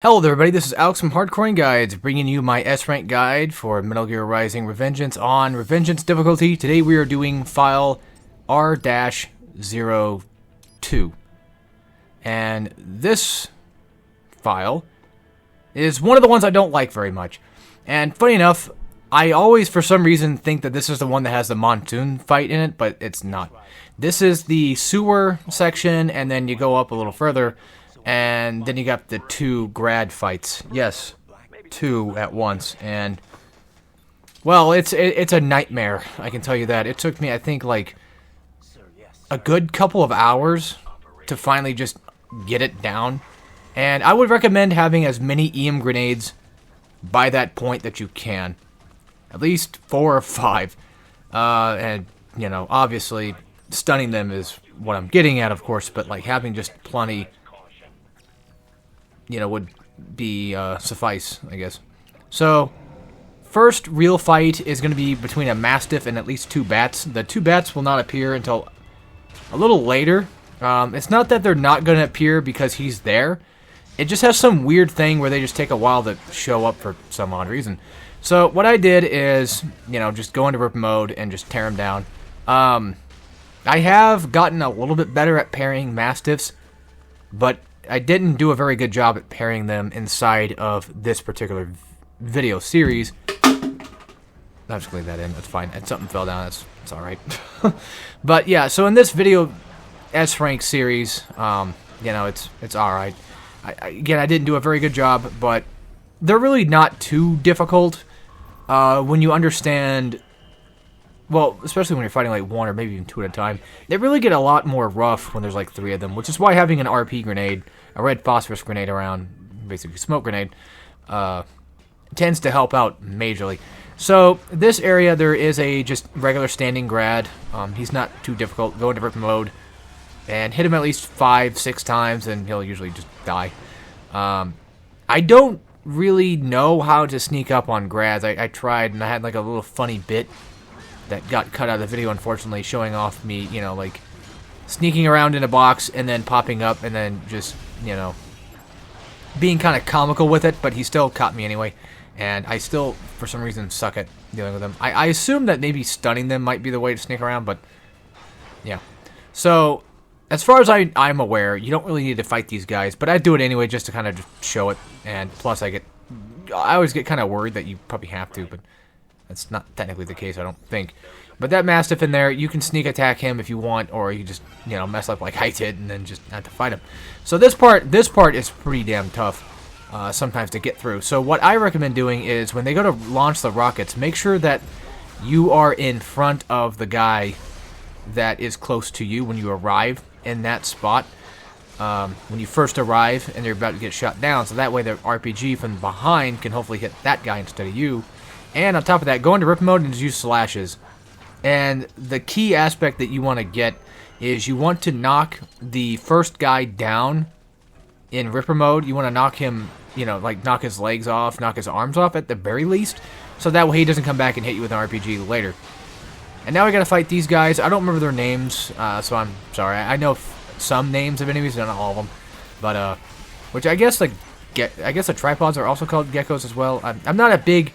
Hello there, everybody. This is Alex from Hardcorian Guides, bringing you my S-Rank guide for Metal Gear Rising Revengeance on Revengeance difficulty. Today we are doing file R-02. And this file is one of the ones I don't like very much. And funny enough, I always, for some reason, think that this is the one that has the monsoon fight in it, but it's not. This is the sewer section, and then you go up a little further, and then you got the two grad fights. Yes, two at once. And, well, it's a nightmare, I can tell you that. It took me, I think, like, a good couple of hours to finally just get it down. And I would recommend having as many EM grenades by that point that you can. At least 4 or 5. And, you know, obviously, stunning them is what I'm getting at, of course, but, like, having just plenty, you know, would be suffice, I guess. So, first real fight is going to be between a Mastiff and at least 2 bats. The 2 bats will not appear until a little later. It's not that they're not going to appear because he's there. It just has some weird thing where they just take a while to show up for some odd reason. So, what I did is, you know, just go into rip mode and just tear them down. I have gotten a little bit better at parrying Mastiffs, but I didn't do a very good job at pairing them inside of this particular video series. I'm just going to leave that in. That's fine. And something fell down. It's all right. But yeah, so in this video S-Rank series, you know, it's all right. Again, I didn't do a very good job, but they're really not too difficult when you understand. Well, especially when you're fighting like 1 or maybe even 2 at a time. They really get a lot more rough when there's like 3 of them, which is why having an RP grenade, a red phosphorus grenade around, basically smoke grenade, tends to help out majorly. So, this area, there is a just regular standing grad. He's not too difficult. Go into rip mode and hit him at least 5-6 times, and he'll usually just die. I don't really know how to sneak up on grads. I tried, and I had like a little funny bit that got cut out of the video, unfortunately, showing off me, you know, like, sneaking around in a box and then popping up and then just, you know, being kind of comical with it, but he still caught me anyway, and I still, for some reason, suck at dealing with them. I assume that maybe stunning them might be the way to sneak around, but, yeah. So, as far as I'm aware, you don't really need to fight these guys, but I do it anyway just to kind of just show it, and plus I always get kind of worried that you probably have to, but that's not technically the case, I don't think. But that Mastiff in there, you can sneak attack him if you want, or you just, you know, mess up like I did and then just have to fight him. So this part is pretty damn tough sometimes to get through. So what I recommend doing is when they go to launch the rockets, make sure that you are in front of the guy that is close to you when you arrive in that spot. When you first arrive and they're about to get shot down, so that way the RPG from behind can hopefully hit that guy instead of you. And on top of that, go into rip mode and just use slashes. And the key aspect that you want to get is you want to knock the first guy down in ripper mode. You want to knock him, you know, like knock his legs off, knock his arms off at the very least, so that way he doesn't come back and hit you with an RPG later. And now we got to fight these guys. I don't remember their names, so I'm sorry. I know some names of enemies, not all of them, but which I guess like I guess the tripods are also called geckos as well. I'm not a big.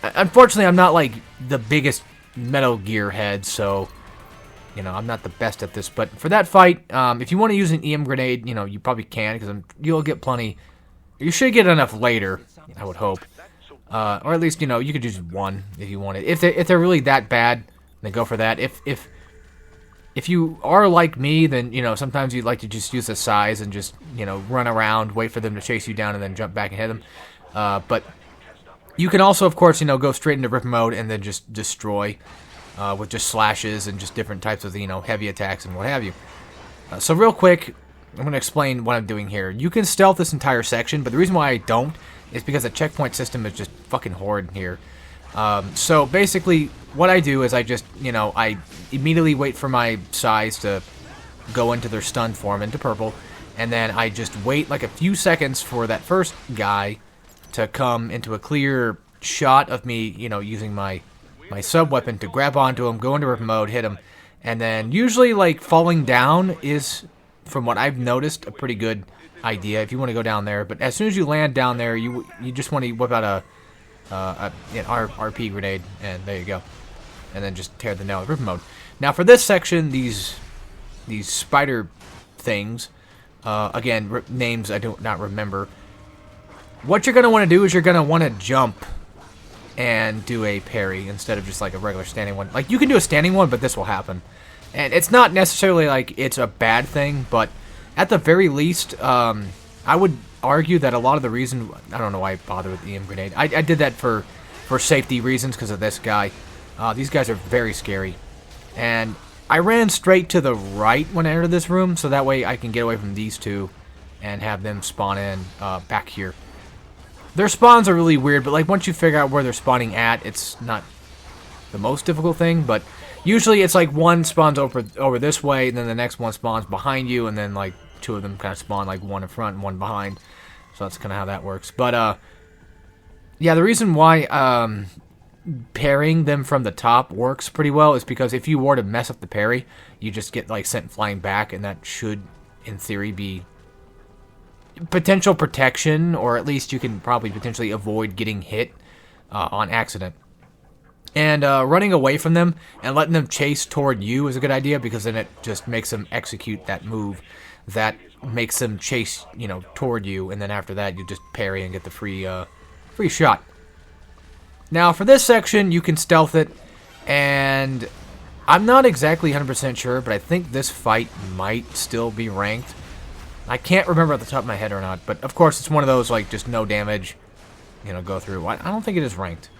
Unfortunately, I'm not, like, the biggest Metal Gear head, so, you know, I'm not the best at this. But for that fight, if you want to use an EM grenade, you know, you probably can, because you'll get plenty. You should get enough later, I would hope. Or at least, you know, you could use 1 if you wanted. If they're really that bad, then go for that. If you are like me, then, you know, sometimes you'd like to just use the size and just, you know, run around, wait for them to chase you down, and then jump back and hit them. But you can also, of course, you know, go straight into rip mode and then just destroy with just slashes and just different types of, you know, heavy attacks and what have you. So real quick, I'm going to explain what I'm doing here. You can stealth this entire section, but the reason why I don't is because the checkpoint system is just fucking horrid here. So basically, what I do is I just, you know, I immediately wait for my size to go into their stun form, into purple, and then I just wait like a few seconds for that first guy to come into a clear shot of me, you know, using my sub-weapon to grab onto him, go into rip mode, hit him, and then usually, like, falling down is, from what I've noticed, a pretty good idea if you want to go down there. But as soon as you land down there, you just want to whip out an RP grenade, and there you go. And then just tear the nail with ripper mode. Now for this section, these spider things, again, names I do not remember. What you're going to want to do is you're going to want to jump and do a parry instead of just like a regular standing one. Like, you can do a standing one, but this will happen. And it's not necessarily like it's a bad thing, but at the very least, I would argue that a lot of the reason, I don't know why I bother with the EM grenade. I did that for safety reasons because of this guy. These guys are very scary. And I ran straight to the right when I entered this room, so that way I can get away from these two and have them spawn in back here. Their spawns are really weird, but like once you figure out where they're spawning at, it's not the most difficult thing, but usually it's like one spawns over this way, and then the next one spawns behind you, and then like two of them kind of spawn, like one in front and one behind. So that's kind of how that works. But yeah, the reason why parrying them from the top works pretty well is because if you were to mess up the parry, you just get like sent flying back, and that should, in theory, be potential protection, or at least you can probably potentially avoid getting hit on accident. And running away from them and letting them chase toward you is a good idea, because then it just makes them execute that move that makes them chase, you know, toward you, and then after that you just parry and get the free shot. Now for this section, you can stealth it, and I'm not exactly 100% sure, but I think this fight might still be ranked. I can't remember at the top of my head or not, but of course it's one of those like just no damage, you know, go through. I don't think it is ranked.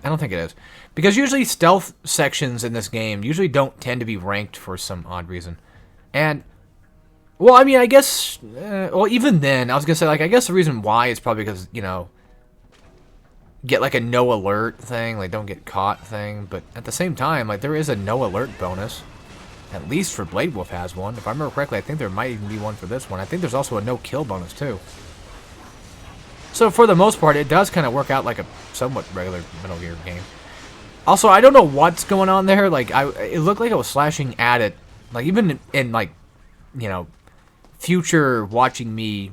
I don't think it is, because usually stealth sections in this game usually don't tend to be ranked for some odd reason. And well, I mean, I guess well, even then I was gonna say, like, I guess the reason why is probably because, you know, get like a no alert thing, like don't get caught thing, but at the same time, like, there is a no alert bonus. At least for Blade Wolf has one. If I remember correctly, I think there might even be one for this one. I think there's also a no-kill bonus, too. So, for the most part, it does kind of work out like a somewhat regular Metal Gear game. Also, I don't know what's going on there. Like, it looked like I was slashing at it. Like, even in like, you know, future watching me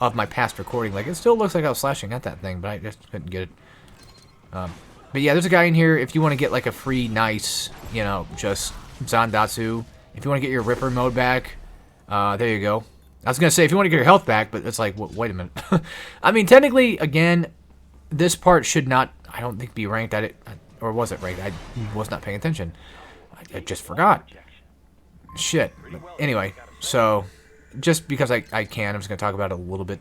of my past recording, like, it still looks like I was slashing at that thing, but I just couldn't get it. But yeah, there's a guy in here. If you want to get like a free, nice, you know, just Zandatsu. If you want to get your Ripper mode back, there you go. I was going to say, if you want to get your health back, but it's like, wait a minute. I mean, technically, again, this part should not, I don't think, be ranked at it. Or was it ranked? I was not paying attention. I just forgot. Shit. But anyway, so just because I can, I'm just going to talk about it a little bit.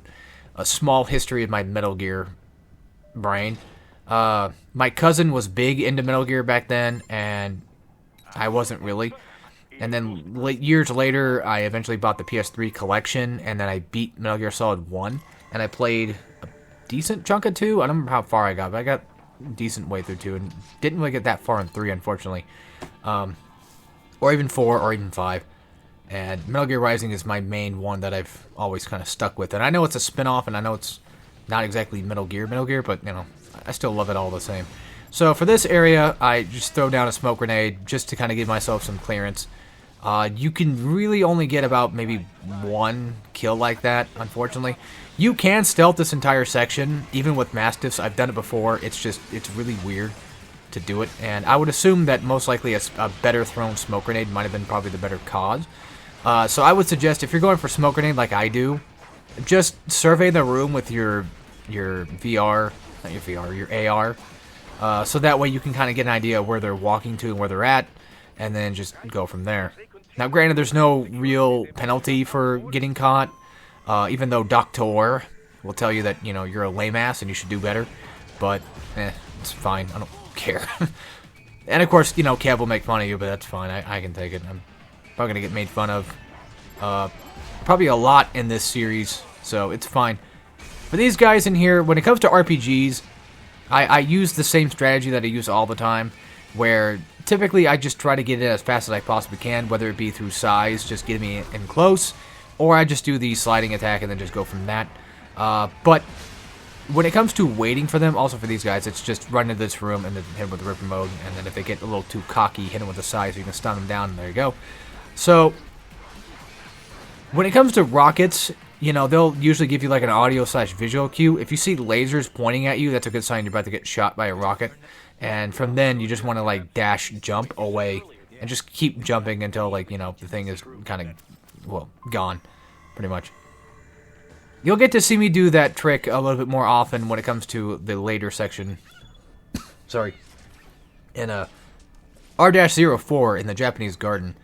A small history of my Metal Gear brain. My cousin was big into Metal Gear back then, and I wasn't really. And then years later, I eventually bought the PS3 collection, and then I beat Metal Gear Solid 1, and I played a decent chunk of 2. I don't remember how far I got, but I got a decent way through 2, and didn't really get that far in 3, unfortunately. Or even 4, or even 5. And Metal Gear Rising is my main one that I've always kind of stuck with. And I know it's a spin-off, and I know it's not exactly Metal Gear, but, you know, I still love it all the same. So for this area, I just throw down a smoke grenade just to kind of give myself some clearance. You can really only get about maybe one kill like that, unfortunately. You can stealth this entire section, even with Mastiffs. I've done it before. It's really weird to do it. And I would assume that most likely a better thrown smoke grenade might have been probably the better cause. So I would suggest, if you're going for smoke grenade like I do, just survey the room with your VR, not your VR, your AR. So that way you can kind of get an idea of where they're walking to and where they're at, and then just go from there. Now, granted, there's no real penalty for getting caught, even though Doctor will tell you that, you know, you're a lame ass and you should do better. But, it's fine. I don't care. And, of course, you know, Kev will make fun of you, but that's fine. I can take it. I'm probably going to get made fun of probably a lot in this series, so it's fine. For these guys in here, when it comes to RPGs, I use the same strategy that I use all the time, where typically I just try to get in as fast as I possibly can, whether it be through size, just getting me in close, or I just do the sliding attack and then just go from that. But when it comes to waiting for them, also for these guys, it's just run into this room and then hit them with the Ripper mode, and then if they get a little too cocky, hit them with the side so you can stun them down, and there you go. So When it comes to rockets, you know, they'll usually give you like an audio/visual cue. If you see lasers pointing at you, that's a good sign you're about to get shot by a rocket. And from then, you just want to like dash jump away and just keep jumping until like, you know, the thing is kind of, well, gone, pretty much. You'll get to see me do that trick a little bit more often when it comes to the later section. Sorry. In R-04 in the Japanese garden,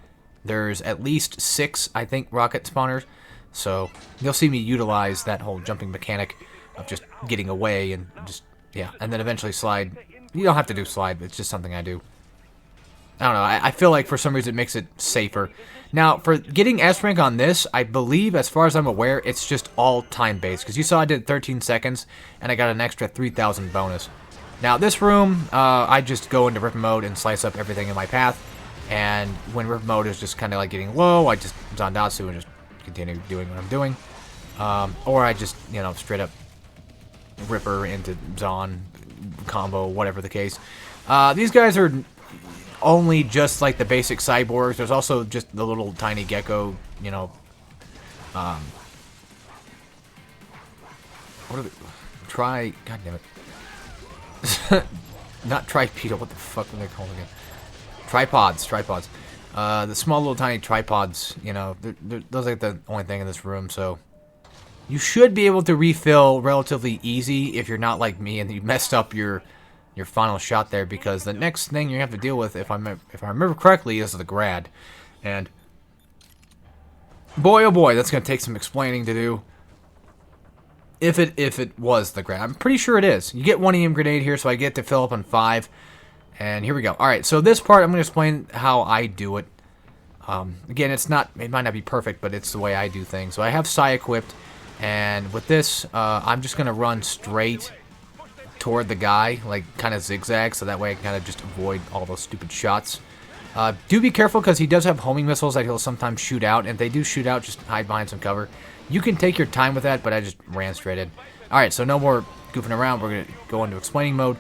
there's at least 6, I think, rocket spawners. So you'll see me utilize that whole jumping mechanic of just getting away and just, yeah, and then eventually slide. You don't have to do slide, but it's just something I do. I don't know, I feel like for some reason it makes it safer. Now, for getting S rank on this, I believe, as far as I'm aware, it's just all time-based. Because you saw I did 13 seconds, and I got an extra 3,000 bonus. Now, this room, I just go into rip mode and slice up everything in my path. And when rip mode is just kind of like getting low, I just Zandatsu and just continue doing what I'm doing. Or I just, you know, straight up Ripper into Zon combo, whatever the case. These guys are only just like the basic cyborgs. There's also just the little tiny gecko, you know. What are they? God damn it. Not tripedal, what the fuck are they called again? Tripods. The small little tiny tripods, you know, those are the only thing in this room, so you should be able to refill relatively easy if you're not like me and you messed up your final shot there, because the next thing you have to deal with, if I remember correctly, is the grad. And boy, oh boy, that's going to take some explaining to do. If it was the grad. I'm pretty sure it is. You get 1 EM grenade here, so I get to fill up on 5. And here we go. Alright, so this part, I'm going to explain how I do it. Again, it might not be perfect, but it's the way I do things. So I have Psy equipped, and with this, I'm just going to run straight toward the guy, like kind of zigzag, so that way I can kind of just avoid all those stupid shots. Do be careful, because he does have homing missiles that he'll sometimes shoot out, and if they do shoot out, just hide behind some cover. You can take your time with that, but I just ran straight in. Alright, so no more goofing around. We're going to go into explaining mode.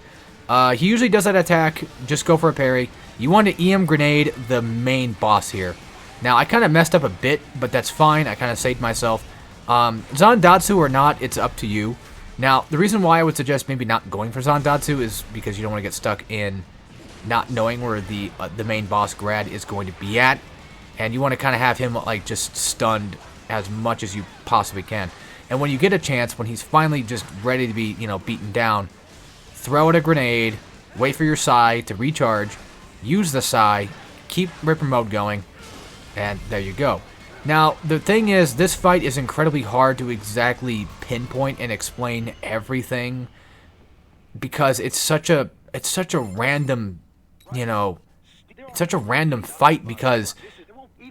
He usually does that attack. Just go for a parry. You want to EM grenade the main boss here. Now, I kind of messed up a bit, but that's fine. I kind of saved myself. Zandatsu or not, it's up to you. Now, the reason why I would suggest maybe not going for Zandatsu is because you don't want to get stuck in not knowing where the main boss grad is going to be at. And you want to kind of have him like just stunned as much as you possibly can. And when you get a chance, when he's finally just ready to be, you know, beaten down, throw out a grenade, wait for your Psy to recharge, use the Psy, keep Ripper mode going, and there you go. Now, the thing is, this fight is incredibly hard to exactly pinpoint and explain everything, because it's such a random, you know, it's such a random fight, because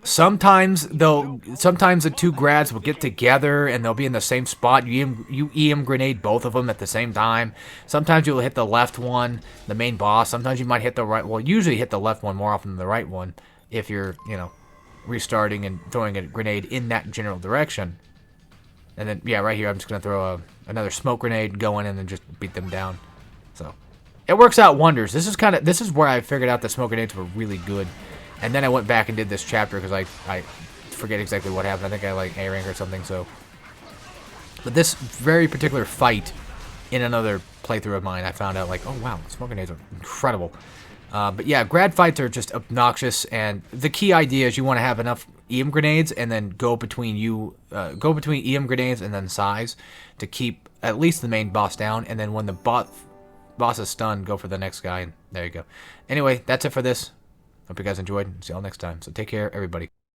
sometimes the 2 grads will get together and they'll be in the same spot. You EM grenade both of them at the same time. Sometimes you'll hit the left one, the main boss. Sometimes you might hit the right. Well, usually hit the left one more often than the right one if you're, you know, restarting and throwing a grenade in that general direction. And then, yeah, right here I'm just gonna throw another smoke grenade, go in and then just beat them down. So it works out wonders. This is where I figured out that smoke grenades were really good. And then I went back and did this chapter because I forget exactly what happened. I think I like A rank or something. So, but this very particular fight in another playthrough of mine, I found out like, oh wow, smoke grenades are incredible. But yeah, grad fights are just obnoxious, and the key idea is you want to have enough EM grenades and then go between EM grenades and then Psys to keep at least the main boss down, and then when the boss is stunned, go for the next guy, and there you go. Anyway, that's it for this. Hope you guys enjoyed. See y'all next time. So take care, everybody.